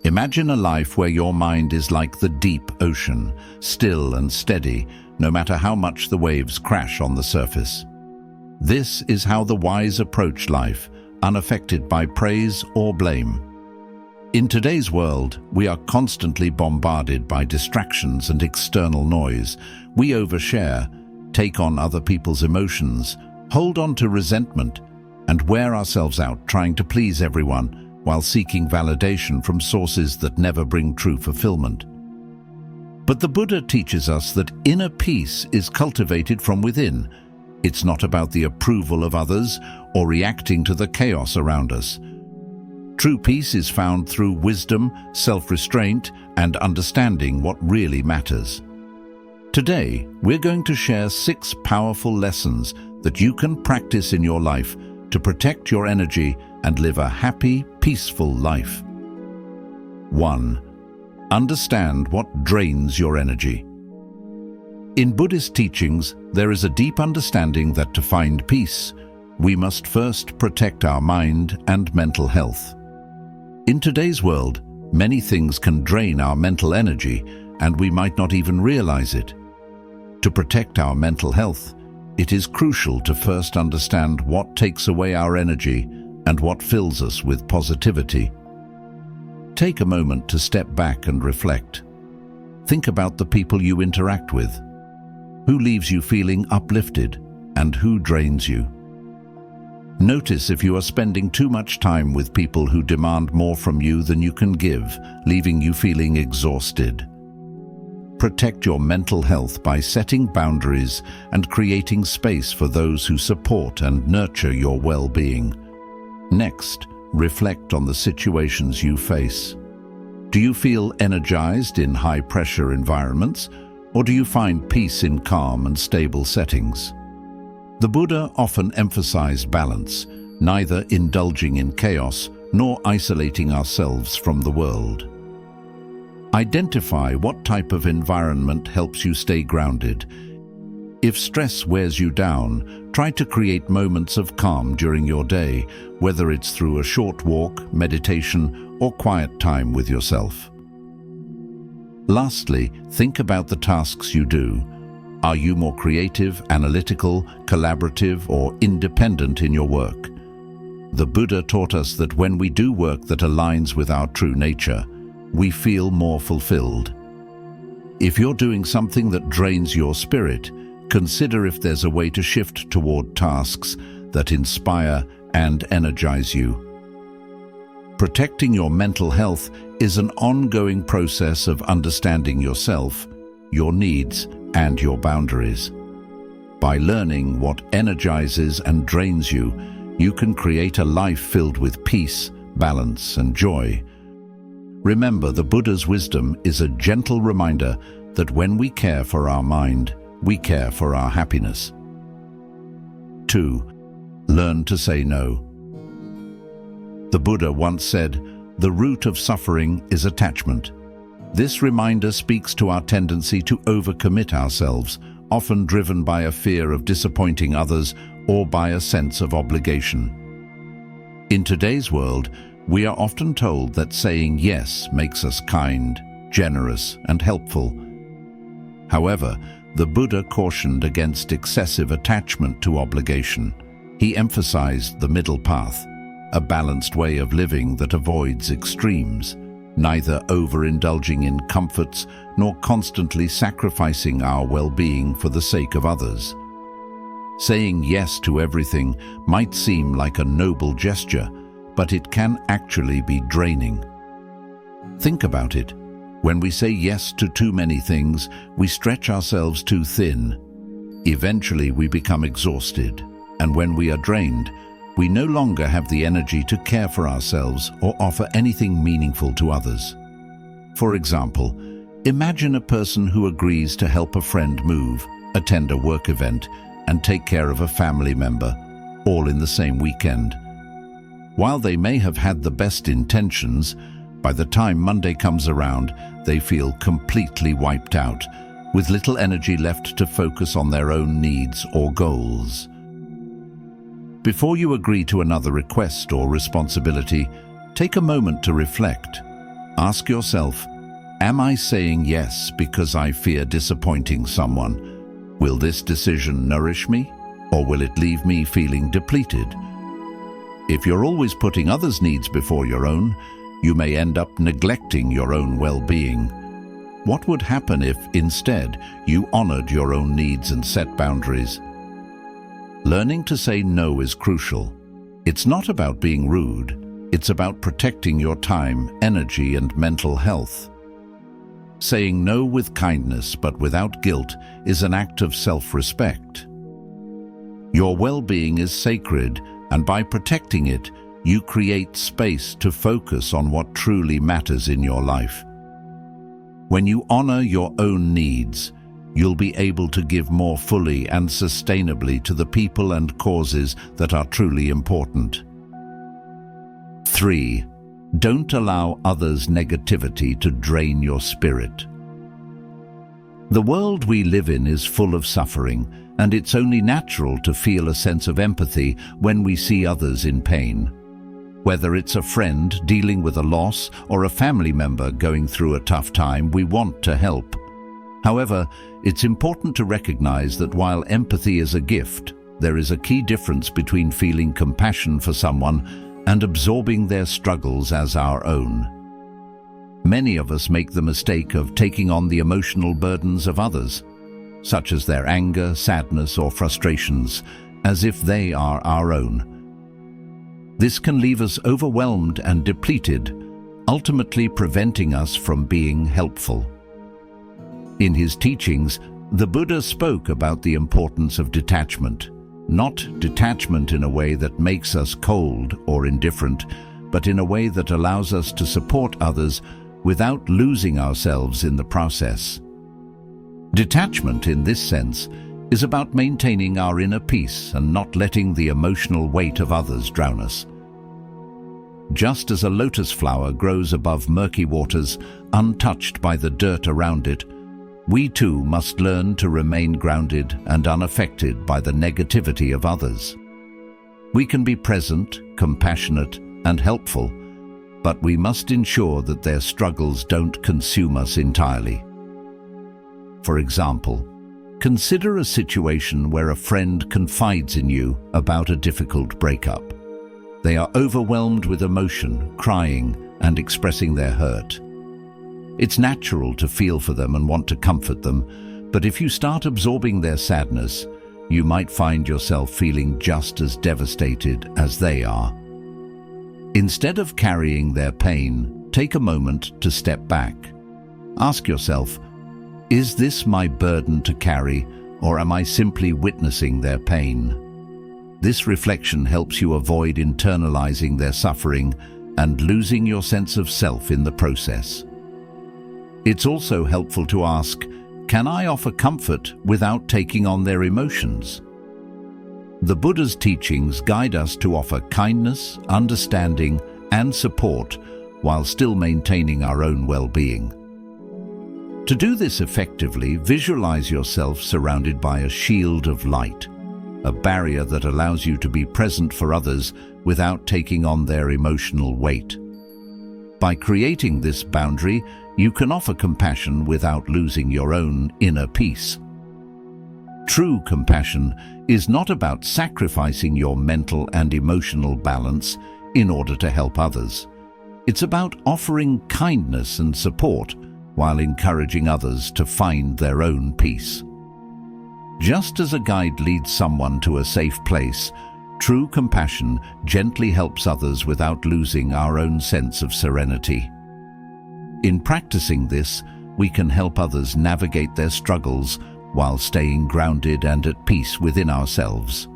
Imagine a life where your mind is like the deep ocean, still and steady, no matter how much the waves crash on the surface. This is how the wise approach life, unaffected by praise or blame. In today's world, we are constantly bombarded by distractions and external noise. We overshare, take on other people's emotions, hold on to resentment, and wear ourselves out trying to please everyone while seeking validation from sources that never bring true fulfillment. But the Buddha teaches us that inner peace is cultivated from within. It's not about the approval of others or reacting to the chaos around us. True peace is found through wisdom, self-restraint, and understanding what really matters. Today, we're going to share 6 powerful lessons that you can practice in your life to protect your energy and live a happy, peaceful life. 1. Understand what drains your energy. In Buddhist teachings, there is a deep understanding that to find peace, we must first protect our mind and mental health. In today's world, many things can drain our mental energy, and we might not even realize it. To protect our mental health, it is crucial to first understand what takes away our energy and what fills us with positivity. Take a moment to step back and reflect. Think about the people you interact with. Who leaves you feeling uplifted and who drains you? Notice if you are spending too much time with people who demand more from you than you can give, leaving you feeling exhausted. Protect your mental health by setting boundaries and creating space for those who support and nurture your well-being. Next, reflect on the situations you face. Do you feel energized in high-pressure environments, or do you find peace in calm and stable settings? The Buddha often emphasized balance, neither indulging in chaos nor isolating ourselves from the world. Identify what type of environment helps you stay grounded. If stress wears you down, try to create moments of calm during your day, whether it's through a short walk, meditation, or quiet time with yourself. Lastly, think about the tasks you do. Are you more creative, analytical, collaborative, or independent in your work? The Buddha taught us that when we do work that aligns with our true nature, we feel more fulfilled. If you're doing something that drains your spirit, consider if there's a way to shift toward tasks that inspire and energize you. Protecting your mental health is an ongoing process of understanding yourself, your needs, and your boundaries. By learning what energizes and drains you, you can create a life filled with peace, balance, and joy. Remember, the Buddha's wisdom is a gentle reminder that when we care for our mind, we care for our happiness. 2. Learn to say no. The Buddha once said, "The root of suffering is attachment." This reminder speaks to our tendency to overcommit ourselves, often driven by a fear of disappointing others or by a sense of obligation. In today's world, we are often told that saying yes makes us kind, generous, and helpful. However, the Buddha cautioned against excessive attachment to obligation. He emphasized the middle path, a balanced way of living that avoids extremes, neither overindulging in comforts nor constantly sacrificing our well-being for the sake of others. Saying yes to everything might seem like a noble gesture, but it can actually be draining. Think about it. When we say yes to too many things, we stretch ourselves too thin. Eventually, we become exhausted, and when we are drained, we no longer have the energy to care for ourselves or offer anything meaningful to others. For example, imagine a person who agrees to help a friend move, attend a work event, and take care of a family member, all in the same weekend. While they may have had the best intentions, by the time Monday comes around, they feel completely wiped out, with little energy left to focus on their own needs or goals. Before you agree to another request or responsibility, take a moment to reflect. Ask yourself, am I saying yes because I fear disappointing someone? Will this decision nourish me, or will it leave me feeling depleted? If you're always putting others' needs before your own, you may end up neglecting your own well-being. What would happen if, instead, you honored your own needs and set boundaries? Learning to say no is crucial. It's not about being rude. It's about protecting your time, energy, and mental health. Saying no with kindness but without guilt is an act of self-respect. Your well-being is sacred, and by protecting it, you create space to focus on what truly matters in your life. When you honor your own needs, you'll be able to give more fully and sustainably to the people and causes that are truly important. 3. Don't allow others' negativity to drain your spirit. The world we live in is full of suffering, and it's only natural to feel a sense of empathy when we see others in pain. Whether it's a friend dealing with a loss or a family member going through a tough time, we want to help. However, it's important to recognize that while empathy is a gift, there is a key difference between feeling compassion for someone and absorbing their struggles as our own. Many of us make the mistake of taking on the emotional burdens of others, such as their anger, sadness, or frustrations, as if they are our own. This can leave us overwhelmed and depleted, ultimately preventing us from being helpful. In his teachings, the Buddha spoke about the importance of detachment. Not detachment in a way that makes us cold or indifferent, but in a way that allows us to support others without losing ourselves in the process. Detachment, in this sense, is about maintaining our inner peace and not letting the emotional weight of others drown us. Just as a lotus flower grows above murky waters, untouched by the dirt around it, we too must learn to remain grounded and unaffected by the negativity of others. We can be present, compassionate, and helpful, but we must ensure that their struggles don't consume us entirely. For example, consider a situation where a friend confides in you about a difficult breakup. They are overwhelmed with emotion, crying, and expressing their hurt. It's natural to feel for them and want to comfort them, but if you start absorbing their sadness, you might find yourself feeling just as devastated as they are. Instead of carrying their pain, take a moment to step back. Ask yourself, is this my burden to carry, or am I simply witnessing their pain? This reflection helps you avoid internalizing their suffering and losing your sense of self in the process. It's also helpful to ask, can I offer comfort without taking on their emotions? The Buddha's teachings guide us to offer kindness, understanding, and support while still maintaining our own well-being. To do this effectively, visualize yourself surrounded by a shield of light, a barrier that allows you to be present for others without taking on their emotional weight. By creating this boundary, you can offer compassion without losing your own inner peace. True compassion is not about sacrificing your mental and emotional balance in order to help others. It's about offering kindness and support while encouraging others to find their own peace. Just as a guide leads someone to a safe place, true compassion gently helps others without losing our own sense of serenity. In practicing this, we can help others navigate their struggles while staying grounded and at peace within ourselves.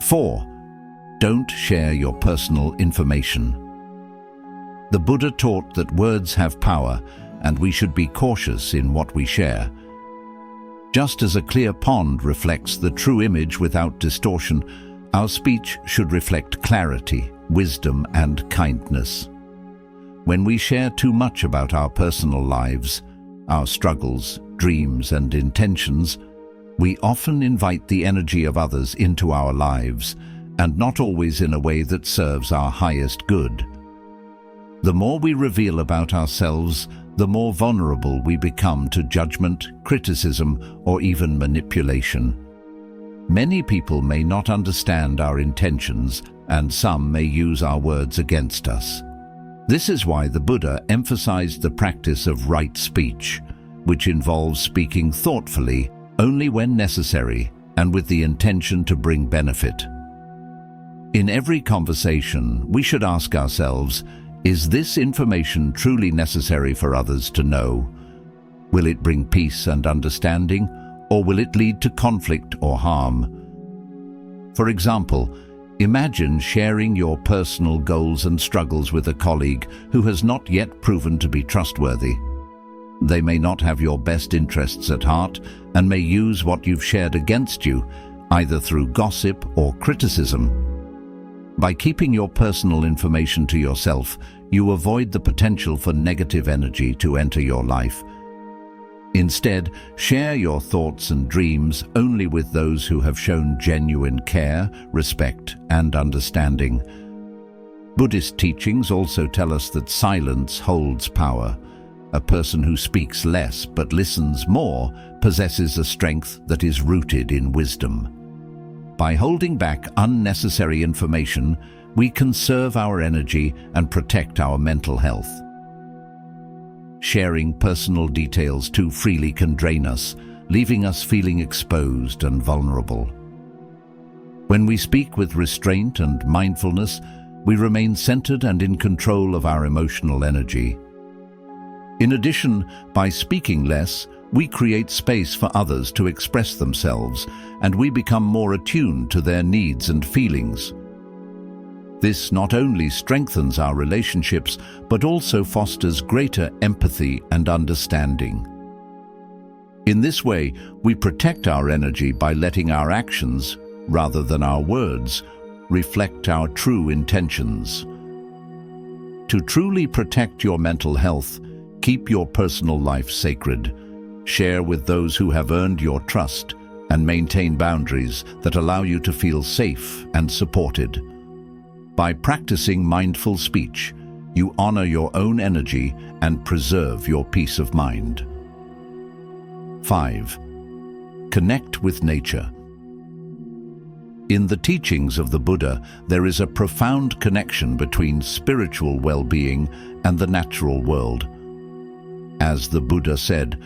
4. Don't share your personal information. The Buddha taught that words have power, and we should be cautious in what we share. Just as a clear pond reflects the true image without distortion, our speech should reflect clarity, wisdom, and kindness. When we share too much about our personal lives, our struggles, dreams, and intentions, we often invite the energy of others into our lives, and not always in a way that serves our highest good. The more we reveal about ourselves, the more vulnerable we become to judgment, criticism, or even manipulation. Many people may not understand our intentions, and some may use our words against us. This is why the Buddha emphasized the practice of right speech, which involves speaking thoughtfully, only when necessary, and with the intention to bring benefit. In every conversation, we should ask ourselves, is this information truly necessary for others to know? Will it bring peace and understanding, or will it lead to conflict or harm? For example, imagine sharing your personal goals and struggles with a colleague who has not yet proven to be trustworthy. They may not have your best interests at heart and may use what you've shared against you, either through gossip or criticism. By keeping your personal information to yourself, you avoid the potential for negative energy to enter your life. Instead, share your thoughts and dreams only with those who have shown genuine care, respect, and understanding. Buddhist teachings also tell us that silence holds power. A person who speaks less but listens more possesses a strength that is rooted in wisdom. By holding back unnecessary information, we conserve our energy and protect our mental health. Sharing personal details too freely can drain us, leaving us feeling exposed and vulnerable. When we speak with restraint and mindfulness, we remain centered and in control of our emotional energy. In addition, by speaking less, we create space for others to express themselves, and we become more attuned to their needs and feelings. This not only strengthens our relationships, but also fosters greater empathy and understanding. In this way, we protect our energy by letting our actions, rather than our words, reflect our true intentions. To truly protect your mental health, keep your personal life sacred. Share with those who have earned your trust, and maintain boundaries that allow you to feel safe and supported. By practicing mindful speech, you honor your own energy and preserve your peace of mind. 5. Connect with nature. In the teachings of the Buddha, there is a profound connection between spiritual well-being and the natural world. As the Buddha said,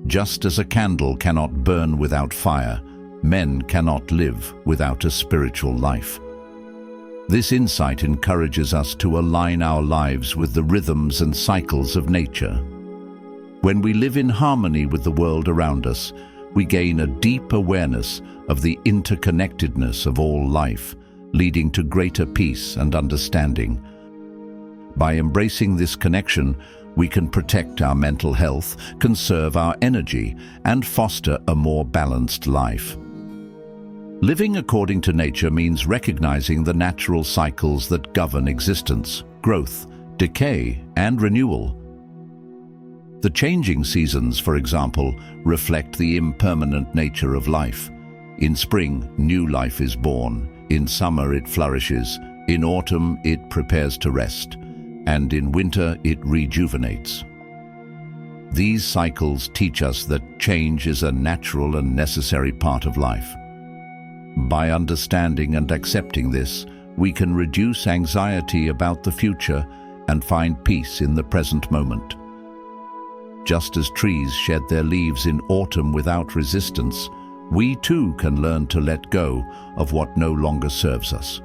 just as a candle cannot burn without fire, men cannot live without a spiritual life. This insight encourages us to align our lives with the rhythms and cycles of nature. When we live in harmony with the world around us, we gain a deep awareness of the interconnectedness of all life, leading to greater peace and understanding. By embracing this connection, we can protect our mental health, conserve our energy, and foster a more balanced life. Living according to nature means recognizing the natural cycles that govern existence, growth, decay, and renewal. The changing seasons, for example, reflect the impermanent nature of life. In spring, new life is born. In summer, it flourishes. In autumn, it prepares to rest. And in winter, it rejuvenates. These cycles teach us that change is a natural and necessary part of life. By understanding and accepting this, we can reduce anxiety about the future and find peace in the present moment. Just as trees shed their leaves in autumn without resistance, we too can learn to let go of what no longer serves us.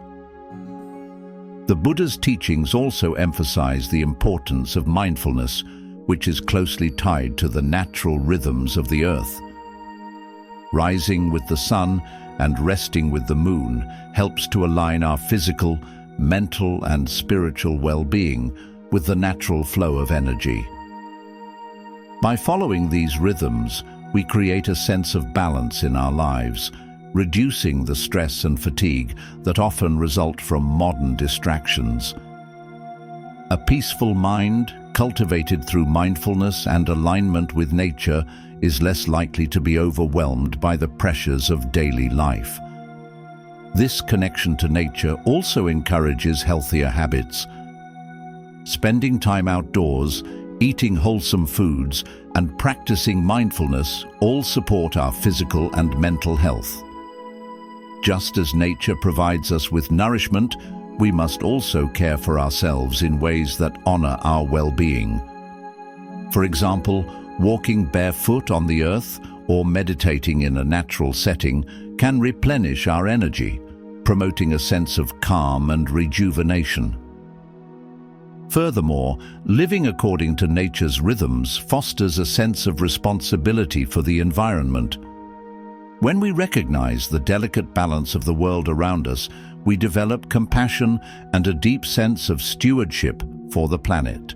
The Buddha's teachings also emphasize the importance of mindfulness, which is closely tied to the natural rhythms of the earth. Rising with the sun and resting with the moon helps to align our physical, mental, and spiritual well-being with the natural flow of energy. By following these rhythms, we create a sense of balance in our lives, reducing the stress and fatigue that often result from modern distractions. A peaceful mind, cultivated through mindfulness and alignment with nature, is less likely to be overwhelmed by the pressures of daily life. This connection to nature also encourages healthier habits. spending time outdoors, eating wholesome foods, and practicing mindfulness all support our physical and mental health. Just as nature provides us with nourishment, we must also care for ourselves in ways that honor our well-being. For example, walking barefoot on the earth or meditating in a natural setting can replenish our energy, promoting a sense of calm and rejuvenation. Furthermore, living according to nature's rhythms fosters a sense of responsibility for the environment. When we recognize the delicate balance of the world around us, we develop compassion and a deep sense of stewardship for the planet.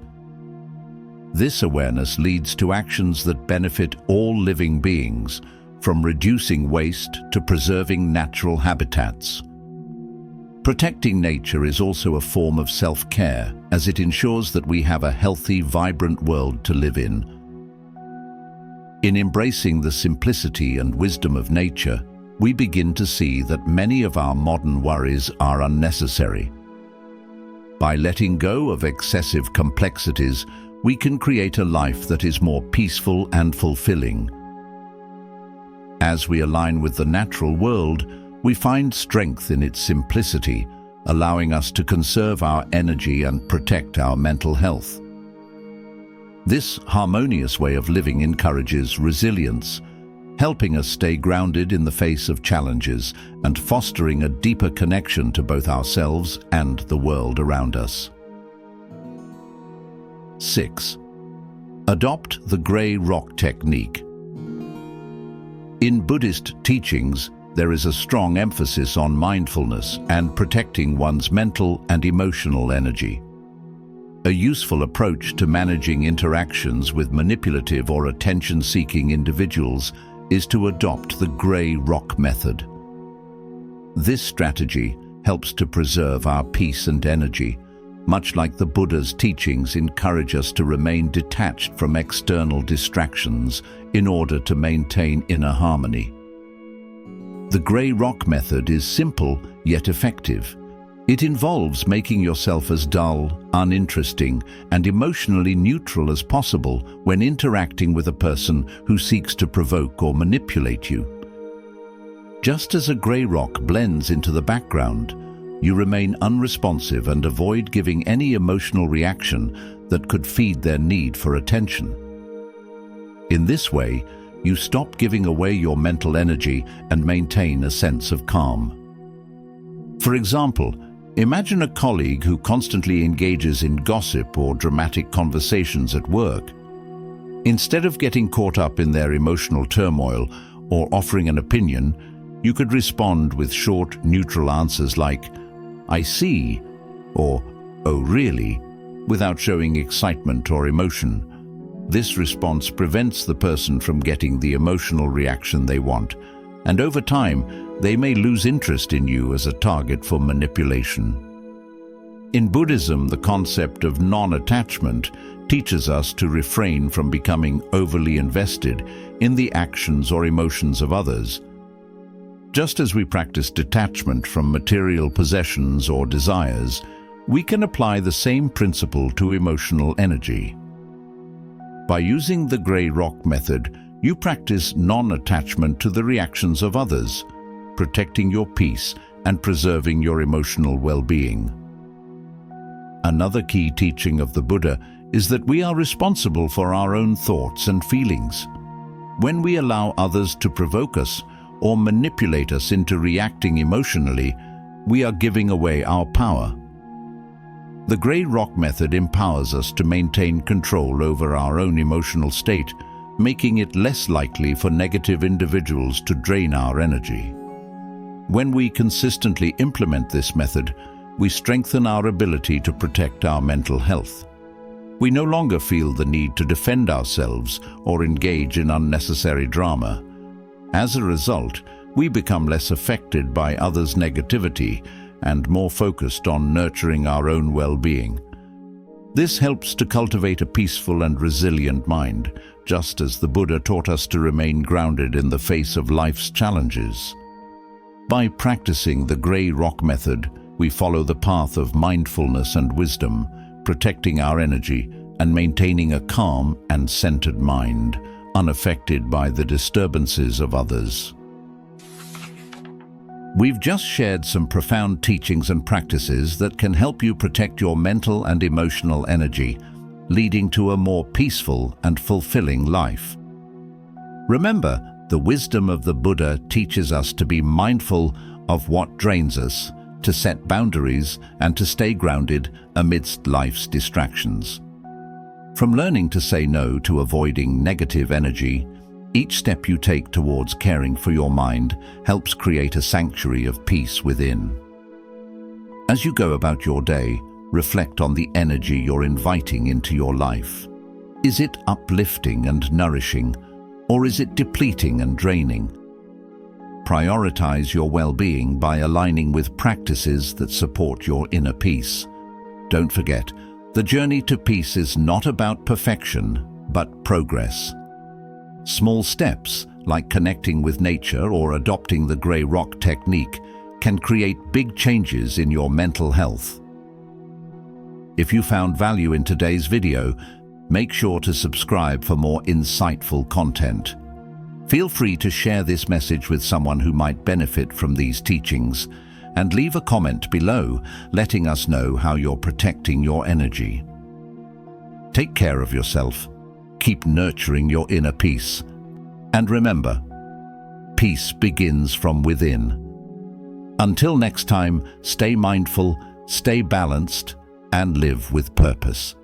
This awareness leads to actions that benefit all living beings, from reducing waste to preserving natural habitats. Protecting nature is also a form of self-care, as it ensures that we have a healthy, vibrant world to live in. In embracing the simplicity and wisdom of nature, we begin to see that many of our modern worries are unnecessary. By letting go of excessive complexities, we can create a life that is more peaceful and fulfilling. As we align with the natural world, we find strength in its simplicity, allowing us to conserve our energy and protect our mental health. This harmonious way of living encourages resilience, helping us stay grounded in the face of challenges and fostering a deeper connection to both ourselves and the world around us. 6. Adopt the gray rock technique. In Buddhist teachings, there is a strong emphasis on mindfulness and protecting one's mental and emotional energy. A useful approach to managing interactions with manipulative or attention-seeking individuals is to adopt the gray rock method. This strategy helps to preserve our peace and energy, much like the Buddha's teachings encourage us to remain detached from external distractions in order to maintain inner harmony. The gray rock method is simple yet effective. It involves making yourself as dull, uninteresting, and emotionally neutral as possible when interacting with a person who seeks to provoke or manipulate you. Just as a gray rock blends into the background, you remain unresponsive and avoid giving any emotional reaction that could feed their need for attention. In this way, you stop giving away your mental energy and maintain a sense of calm. For example, imagine a colleague who constantly engages in gossip or dramatic conversations at work. Instead of getting caught up in their emotional turmoil or offering an opinion, you could respond with short, neutral answers like, "I see," or "Oh, really?" without showing excitement or emotion. This response prevents the person from getting the emotional reaction they want, and over time, they may lose interest in you as a target for manipulation. In Buddhism, the concept of non-attachment teaches us to refrain from becoming overly invested in the actions or emotions of others. Just as we practice detachment from material possessions or desires, we can apply the same principle to emotional energy. By using the gray rock method, you practice non-attachment to the reactions of others, protecting your peace and preserving your emotional well-being. Another key teaching of the Buddha is that we are responsible for our own thoughts and feelings. When we allow others to provoke us or manipulate us into reacting emotionally, we are giving away our power. The gray rock method empowers us to maintain control over our own emotional state, making it less likely for negative individuals to drain our energy. When we consistently implement this method, we strengthen our ability to protect our mental health. We no longer feel the need to defend ourselves or engage in unnecessary drama. As a result, we become less affected by others' negativity and more focused on nurturing our own well-being. This helps to cultivate a peaceful and resilient mind, just as the Buddha taught us to remain grounded in the face of life's challenges. By practicing the gray rock method, we follow the path of mindfulness and wisdom, protecting our energy and maintaining a calm and centered mind, unaffected by the disturbances of others. We've just shared some profound teachings and practices that can help you protect your mental and emotional energy, leading to a more peaceful and fulfilling life. Remember, the wisdom of the Buddha teaches us to be mindful of what drains us, to set boundaries, and to stay grounded amidst life's distractions. From learning to say no to avoiding negative energy, each step you take towards caring for your mind helps create a sanctuary of peace within. As you go about your day, reflect on the energy you're inviting into your life. Is it uplifting and nourishing, or is it depleting and draining? Prioritize your well-being by aligning with practices that support your inner peace. Don't forget, the journey to peace is not about perfection, but progress. Small steps, like connecting with nature or adopting the grey rock technique, can create big changes in your mental health. If you found value in today's video, make sure to subscribe for more insightful content. Feel free to share this message with someone who might benefit from these teachings, and leave a comment below letting us know how you're protecting your energy. Take care of yourself, keep nurturing your inner peace, and remember, peace begins from within. Until next time, stay mindful, stay balanced, and live with purpose.